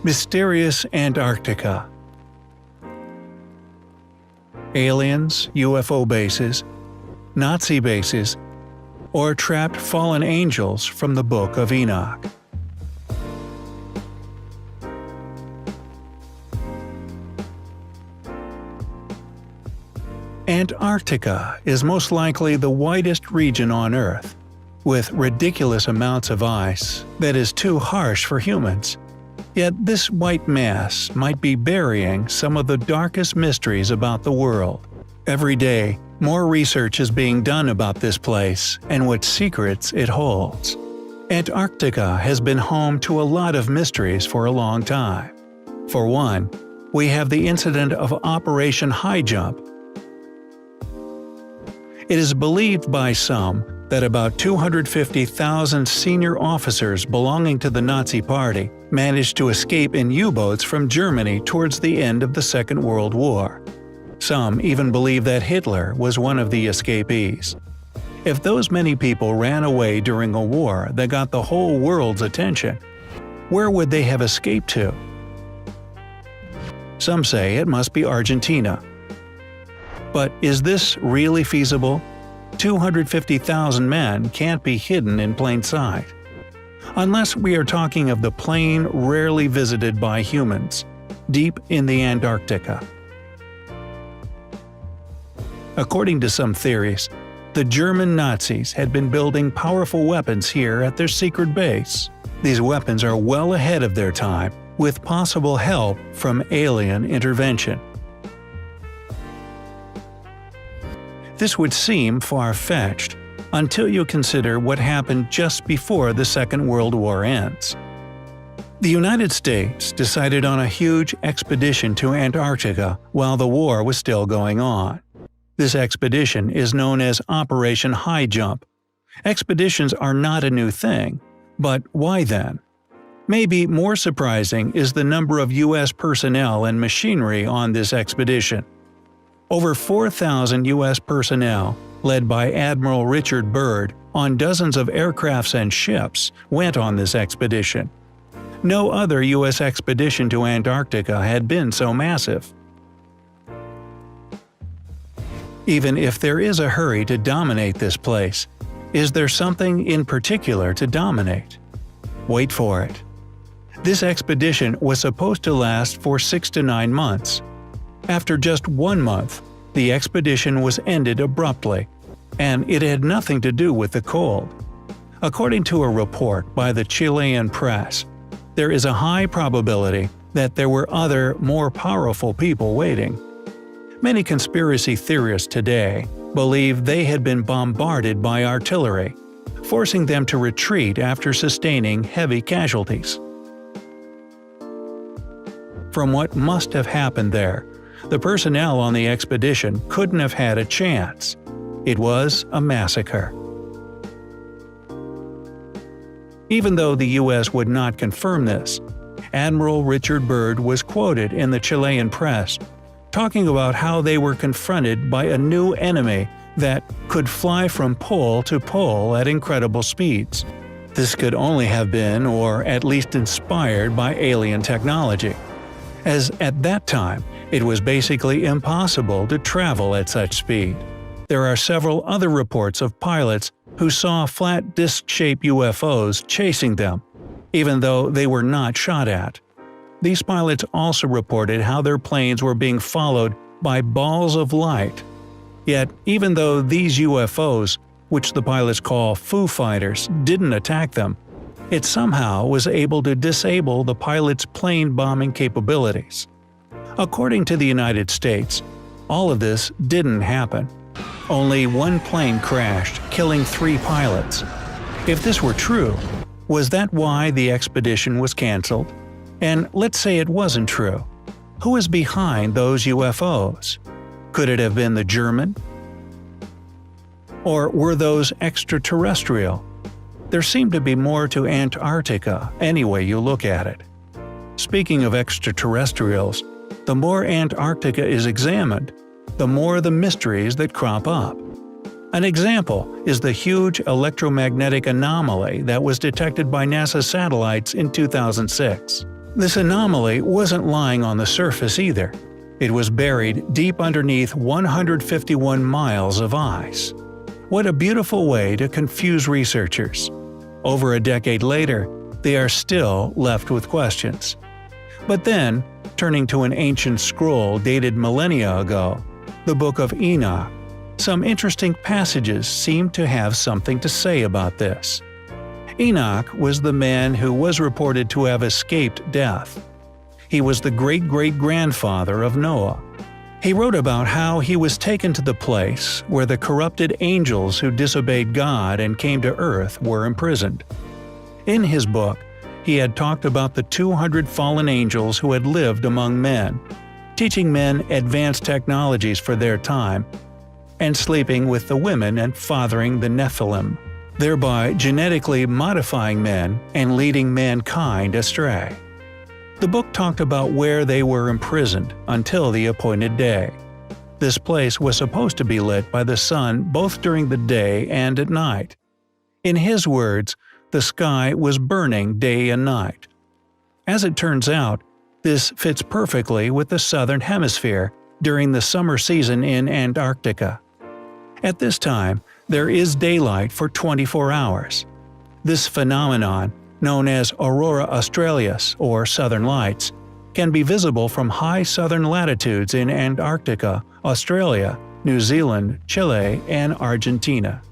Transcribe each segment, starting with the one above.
Mysterious Antarctica. Aliens, UFO bases, Nazi bases, or trapped fallen angels from the Book of Enoch. Antarctica is most likely the whitest region on Earth, with ridiculous amounts of ice that is too harsh for humans. Yet this white mass might be burying some of the darkest mysteries about the world. Every day, more research is being done about this place and what secrets it holds. Antarctica has been home to a lot of mysteries for a long time. For one, we have the incident of Operation High Jump. It is believed by some that about 250,000 senior officers belonging to the Nazi Party managed to escape in U-boats from Germany towards the end of the Second World War. Some even believe that Hitler was one of the escapees. If those many people ran away during a war that got the whole world's attention, where would they have escaped to? Some say it must be Argentina. But is this really feasible? 250,000 men can't be hidden in plain sight. Unless we are talking of the plain rarely visited by humans, deep in the Antarctica. According to some theories, the German Nazis had been building powerful weapons here at their secret base. These weapons are well ahead of their time, with possible help from alien intervention. This would seem far-fetched until you consider what happened just before the Second World War ends. The United States decided on a huge expedition to Antarctica while the war was still going on. This expedition is known as Operation High Jump. Expeditions are not a new thing, but why then? Maybe more surprising is the number of U.S. personnel and machinery on this expedition. Over 4,000 U.S. personnel, led by Admiral Richard Byrd, on dozens of aircrafts and ships, went on this expedition. No other U.S. expedition to Antarctica had been so massive. Even if there is a hurry to dominate this place, is there something in particular to dominate? Wait for it. This expedition was supposed to last for 6 to 9 months. After just 1 month, the expedition was ended abruptly, and it had nothing to do with the cold. According to a report by the Chilean press, there is a high probability that there were other, more powerful people waiting. Many conspiracy theorists today believe they had been bombarded by artillery, forcing them to retreat after sustaining heavy casualties. From what must have happened there, the personnel on the expedition couldn't have had a chance. It was a massacre. Even though the U.S. would not confirm this, Admiral Richard Byrd was quoted in the Chilean press talking about how they were confronted by a new enemy that could fly from pole to pole at incredible speeds. This could only have been, or at least inspired, by alien technology, as at that time it was basically impossible to travel at such speed. There are several other reports of pilots who saw flat disc-shaped UFOs chasing them, even though they were not shot at. These pilots also reported how their planes were being followed by balls of light. Yet, even though these UFOs, which the pilots call Foo Fighters, didn't attack them, it somehow was able to disable the pilots' plane bombing capabilities. According to the United States, all of this didn't happen. Only one plane crashed, killing 3 pilots. If this were true, was that why the expedition was cancelled? And let's say it wasn't true. Who is behind those UFOs? Could it have been the German? Or were those extraterrestrial? There seemed to be more to Antarctica any way you look at it. Speaking of extraterrestrials, The more Antarctica is examined, the more the mysteries that crop up. An example is the huge electromagnetic anomaly that was detected by NASA satellites in 2006. This anomaly wasn't lying on the surface either. It was buried deep underneath 151 miles of ice. What a beautiful way to confuse researchers. Over a decade later, they are still left with questions. But then, turning to an ancient scroll dated millennia ago, the Book of Enoch, some interesting passages seem to have something to say about this. Enoch was the man who was reported to have escaped death. He was the great-great-grandfather of Noah. He wrote about how he was taken to the place where the corrupted angels who disobeyed God and came to earth were imprisoned. In his book, he had talked about the 200 fallen angels who had lived among men, teaching men advanced technologies for their time, and sleeping with the women and fathering the Nephilim, thereby genetically modifying men and leading mankind astray. The book talked about where they were imprisoned until the appointed day. This place was supposed to be lit by the sun both during the day and at night. In his words, the sky was burning day and night. As it turns out, this fits perfectly with the southern hemisphere during the summer season in Antarctica. At this time, there is daylight for 24 hours. This phenomenon, known as aurora australis or southern lights, can be visible from high southern latitudes in Antarctica, Australia, New Zealand, Chile, and Argentina.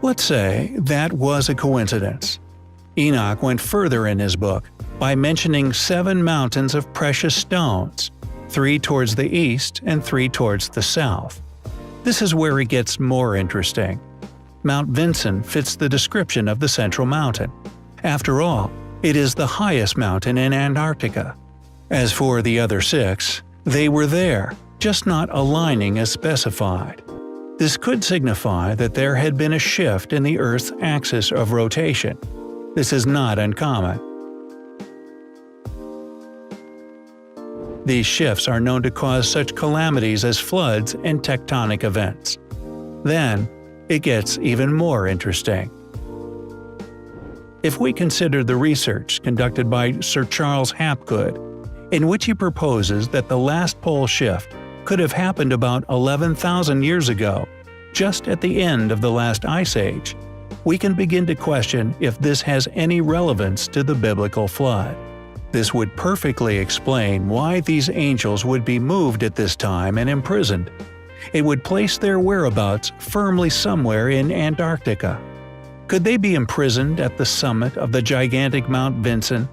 Let's say that was a coincidence. Enoch went further in his book by mentioning 7 mountains of precious stones, 3 towards the east and 3 towards the south. This is where it gets more interesting. Mount Vinson fits the description of the central mountain. After all, it is the highest mountain in Antarctica. As for the other 6, they were there, just not aligning as specified. This could signify that there had been a shift in the Earth's axis of rotation. This is not uncommon. These shifts are known to cause such calamities as floods and tectonic events. Then, it gets even more interesting. If we consider the research conducted by Sir Charles Hapgood, in which he proposes that the last pole shift could have happened about 11,000 years ago, just at the end of the last ice age, we can begin to question if this has any relevance to the biblical flood. This would perfectly explain why these angels would be moved at this time and imprisoned. It would place their whereabouts firmly somewhere in Antarctica. Could they be imprisoned at the summit of the gigantic Mount Vinson?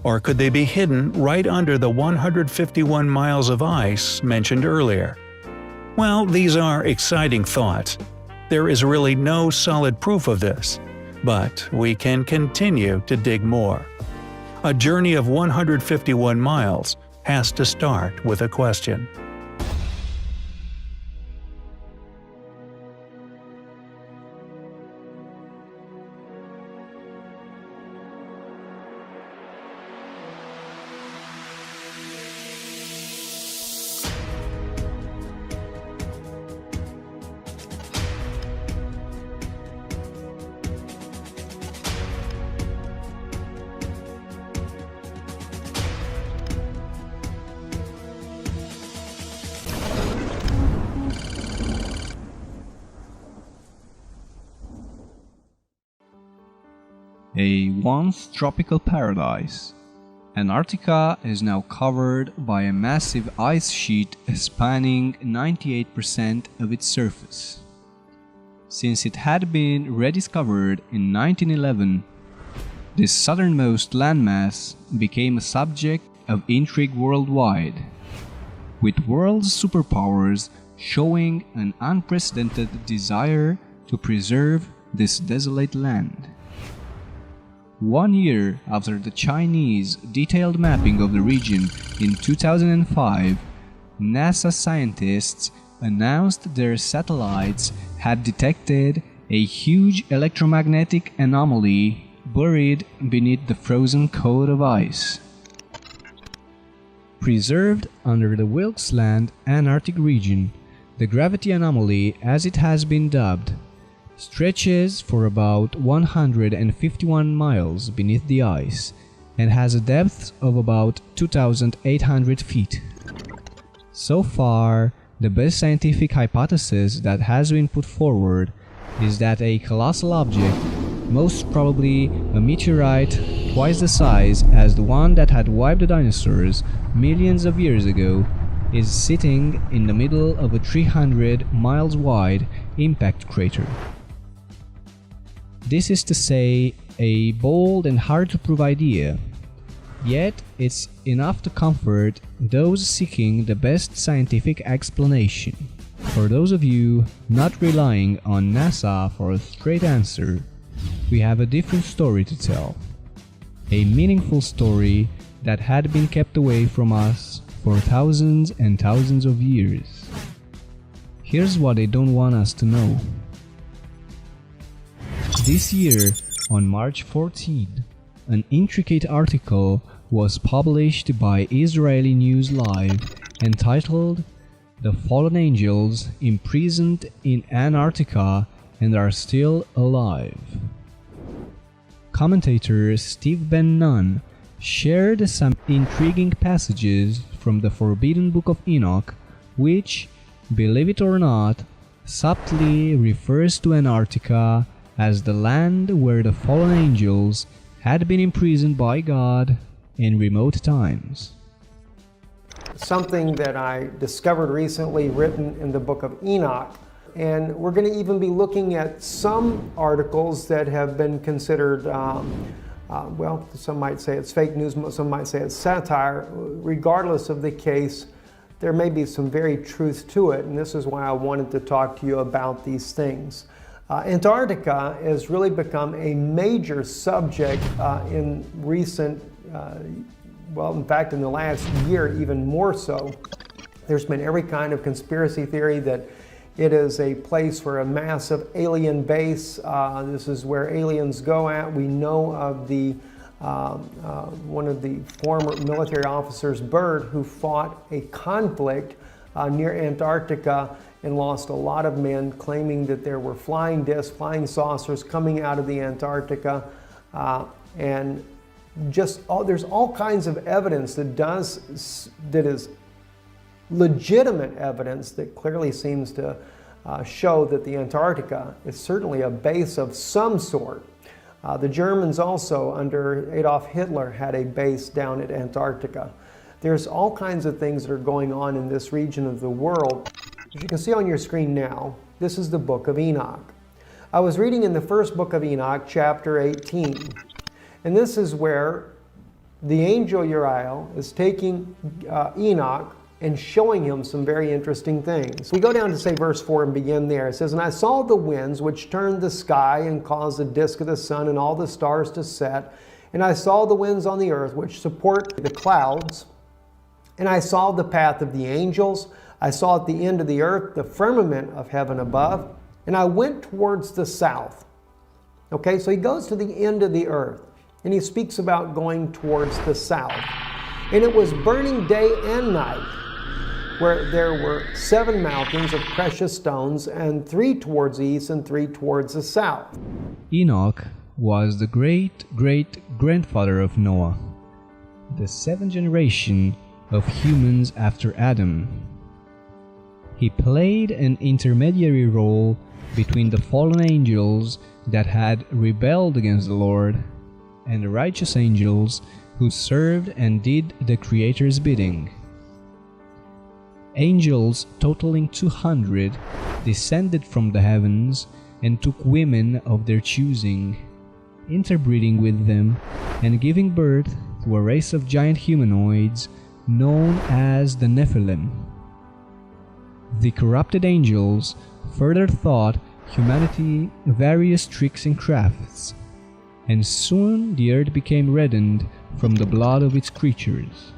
Or could they be hidden right under the 151 miles of ice mentioned earlier? Well, these are exciting thoughts. There is really no solid proof of this, but we can continue to dig more. A journey of 151 miles has to start with a question. A once tropical paradise, Antarctica is now covered by a massive ice sheet spanning 98% of its surface. Since it had been rediscovered in 1911, this southernmost landmass became a subject of intrigue worldwide, with world superpowers showing an unprecedented desire to preserve this desolate land. 1 year after the Chinese detailed mapping of the region in 2005, NASA scientists announced their satellites had detected a huge electromagnetic anomaly buried beneath the frozen coat of ice. Preserved under the Wilkes Land Antarctic region, the gravity anomaly, as it has been dubbed, stretches for about 151 miles beneath the ice and has a depth of about 2,800 feet. So far, the best scientific hypothesis that has been put forward is that a colossal object, most probably a meteorite twice the size as the one that had wiped the dinosaurs millions of years ago, is sitting in the middle of a 300 miles wide impact crater. This is to say, a bold and hard to prove idea, yet it's enough to comfort those seeking the best scientific explanation. For those of you not relying on NASA for a straight answer, we have a different story to tell. A meaningful story that had been kept away from us for thousands and thousands of years. Here's what they don't want us to know. This year, on March 14, an intricate article was published by Israeli News Live entitled "The Fallen Angels Imprisoned in Antarctica and Are Still Alive." Commentator Steve Ben Nunn shared some intriguing passages from the Forbidden Book of Enoch, which, believe it or not, subtly refers to Antarctica as the land where the fallen angels had been imprisoned by God in remote times. Something that I discovered recently written in the book of Enoch. And we're going to even be looking at some articles that have been considered, well, some might say it's fake news, some might say it's satire. Regardless of the case, there may be some very truth to it, and this is why I wanted to talk to you about these things. Antarctica has really become a major subject in recent, well, in fact, in the last year, even more so. There's been every kind of conspiracy theory that it is a place for a massive alien base. This is where aliens go at. We know of the one of the former military officers, Byrd, who fought a conflict near Antarctica and lost a lot of men, claiming that there were flying discs, flying saucers coming out of the Antarctica, and there's all kinds of evidence that is legitimate evidence that clearly seems to show that the Antarctica is certainly a base of some sort. The Germans also, under Adolf Hitler, had a base down at Antarctica. There's all kinds of things that are going on in this region of the world. As you can see on your screen now, this is the book of Enoch. I was reading in the first book of Enoch, chapter 18, and this is where the angel Uriel is taking Enoch and showing him some very interesting things. We go down to say verse 4 and begin there. It says, "And I saw the winds which turned the sky and caused the disk of the sun and all the stars to set. And I saw the winds on the earth which support the clouds. And I saw the path of the angels. I saw at the end of the earth the firmament of heaven above. And I went towards the south." Okay, so he goes to the end of the earth. And he speaks about going towards the south. "And it was burning day and night, where there were 7 mountains of precious stones, and 3 towards the east and 3 towards the south." Enoch was the great-great-grandfather of Noah, the 7th generation of humans after Adam. He played an intermediary role between the fallen angels that had rebelled against the Lord and the righteous angels who served and did the Creator's bidding. Angels totaling 200 descended from the heavens and took women of their choosing, interbreeding with them and giving birth to a race of giant humanoids known as the Nephilim. The corrupted angels further taught humanity various tricks and crafts, and soon the earth became reddened from the blood of its creatures.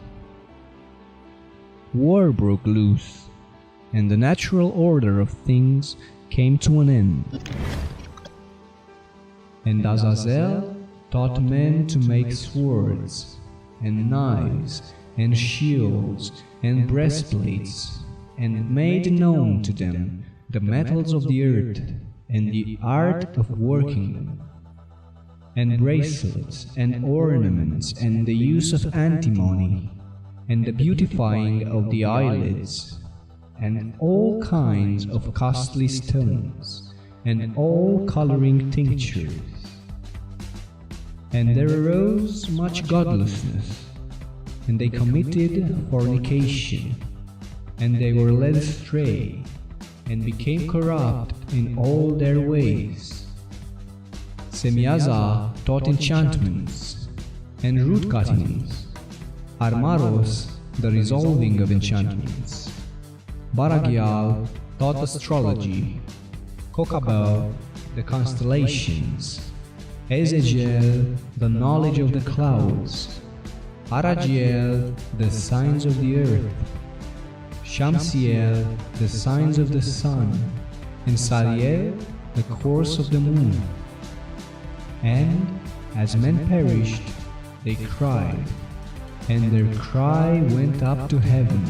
War broke loose, and the natural order of things came to an end. And Azazel taught men to make swords, and knives, and shields and breastplates, and made known to them the metals of the earth and the art of working them, and bracelets and ornaments and the use of antimony, and the beautifying of the eyelids, and all kinds of costly stones, and all coloring tinctures. And there arose much godlessness, and they committed fornication, and they were led astray, and became corrupt in all their ways. Semyaza taught enchantments, and root cuttings, Armaros the resolving of enchantments, Baragial taught astrology, Kokabel the constellations, Ezekiel the knowledge of the clouds, Aragiel the signs of the earth, Shamsiel the signs of the sun, and Sariel the course of the moon. And as men perished, they cried, and their cry went up to heaven.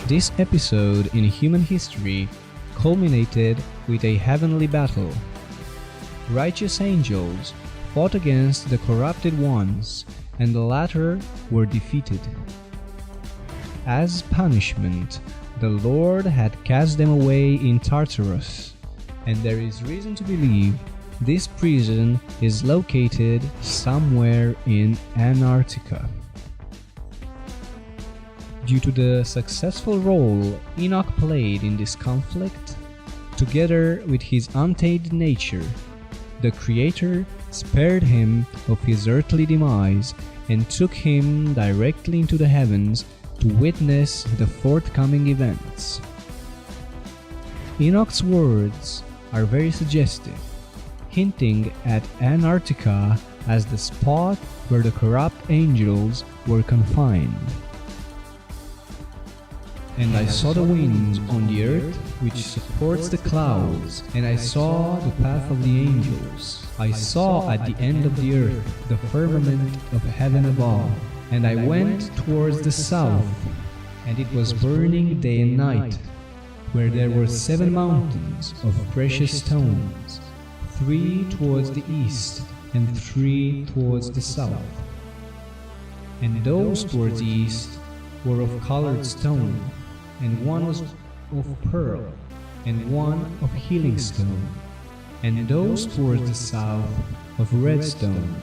This episode in human history culminated with a heavenly battle. Righteous angels fought against the corrupted ones, and the latter were defeated. As punishment, the Lord had cast them away in Tartarus, and there is reason to believe this prison is located somewhere in Antarctica. Due to the successful role Enoch played in this conflict, together with his untainted nature, the Creator spared him of his earthly demise and took him directly into the heavens to witness the forthcoming events. Enoch's words are very suggestive, hinting at Antarctica as the spot where the corrupt angels were confined. And I saw the winds on the earth which supports the clouds, and I saw the path of the angels. I saw at the end of the earth the firmament of heaven above, and I went towards the south, and it was burning day and night, where there were 7 mountains of precious stones, 3 towards the east and 3 towards the south. And those towards the east were of colored stone, and one was of pearl, and one of healing stone, and those towards the south of red stone,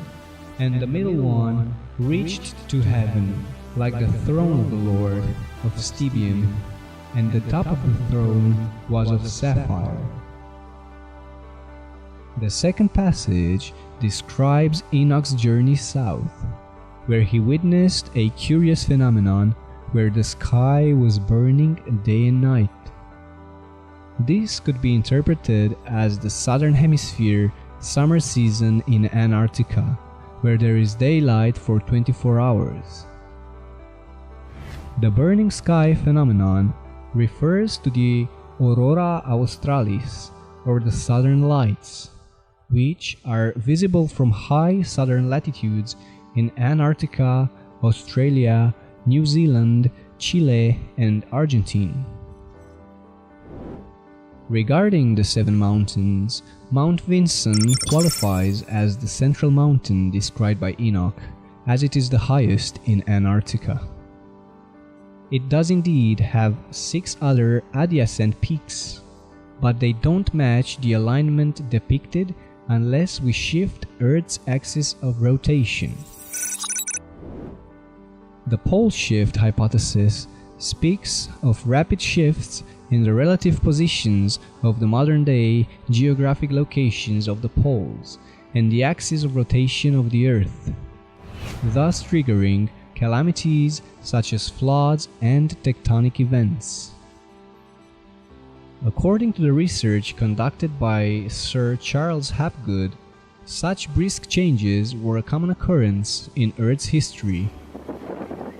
and the middle one reached to heaven like the throne of the Lord of Stibium, and the top of the throne was of sapphire. The second passage describes Enoch's journey south, where he witnessed a curious phenomenon where the sky was burning day and night. This could be interpreted as the southern hemisphere summer season in Antarctica, where there is daylight for 24 hours. The burning sky phenomenon refers to the aurora australis, or the southern lights, which are visible from high southern latitudes in Antarctica, Australia, New Zealand, Chile, and Argentina. Regarding the 7 mountains, Mount Vinson qualifies as the central mountain described by Enoch, as it is the highest in Antarctica. It does indeed have 6 other adjacent peaks, but they don't match the alignment depicted unless we shift Earth's axis of rotation. The pole shift hypothesis speaks of rapid shifts in the relative positions of the modern-day geographic locations of the poles and the axis of rotation of the Earth, thus triggering calamities such as floods and tectonic events. According to the research conducted by Sir Charles Hapgood, such brisk changes were a common occurrence in Earth's history,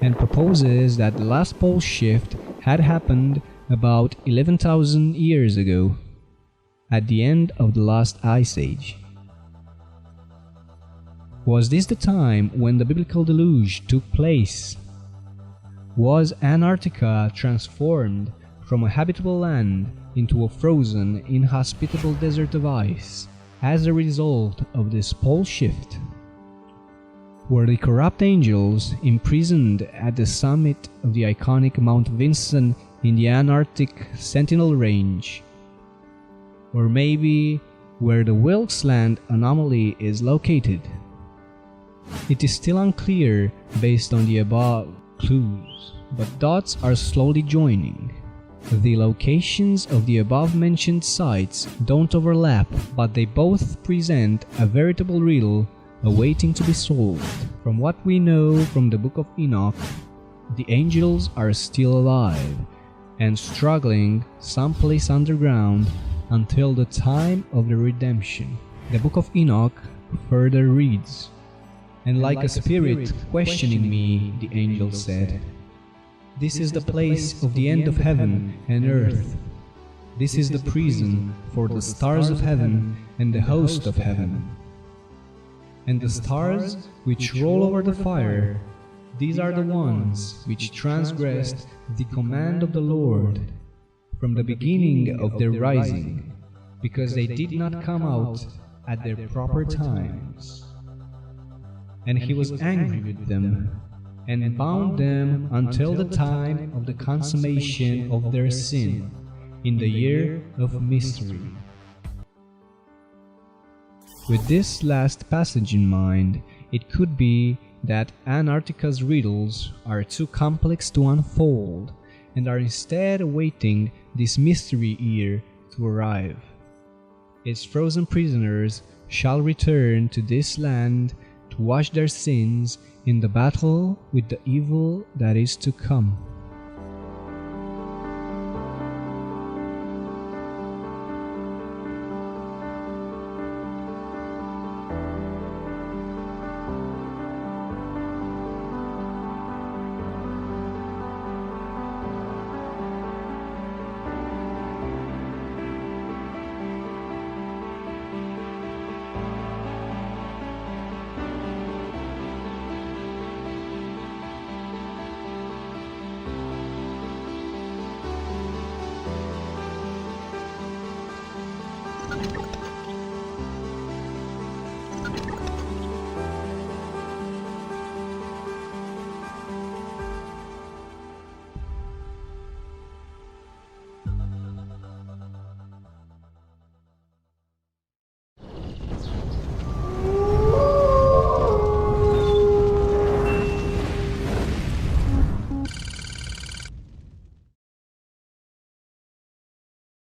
and proposes that the last pole shift had happened about 11,000 years ago, at the end of the last ice age. Was this the time when the biblical deluge took place? Was Antarctica transformed from a habitable land into a frozen, inhospitable desert of ice as a result of this pole shift? Were the corrupt angels imprisoned at the summit of the iconic Mount Vinson in the Antarctic Sentinel Range? Or maybe where the Wilkes Land anomaly is located? It is still unclear based on the above clues, but dots are slowly joining. The locations of the above-mentioned sites don't overlap, but they both present a veritable riddle awaiting to be solved. From what we know from the Book of Enoch, the angels are still alive and struggling someplace underground until the time of the redemption. The Book of Enoch further reads, "And like a spirit questioning me, the angel said, 'This is the place of the end of heaven and earth. This is the prison for the stars of heaven and the host of heaven. And the stars which roll over the fire, these are the ones which transgressed the command of the Lord from the beginning of their rising, because they did not come out at their proper times. And he was angry with them, and bound them until the time of the consummation of their sin, in the year of mystery.'" With this last passage in mind, it could be that Antarctica's riddles are too complex to unfold, and are instead awaiting this mystery year to arrive. Its frozen prisoners shall return to this land to wash their sins in the battle with the evil that is to come.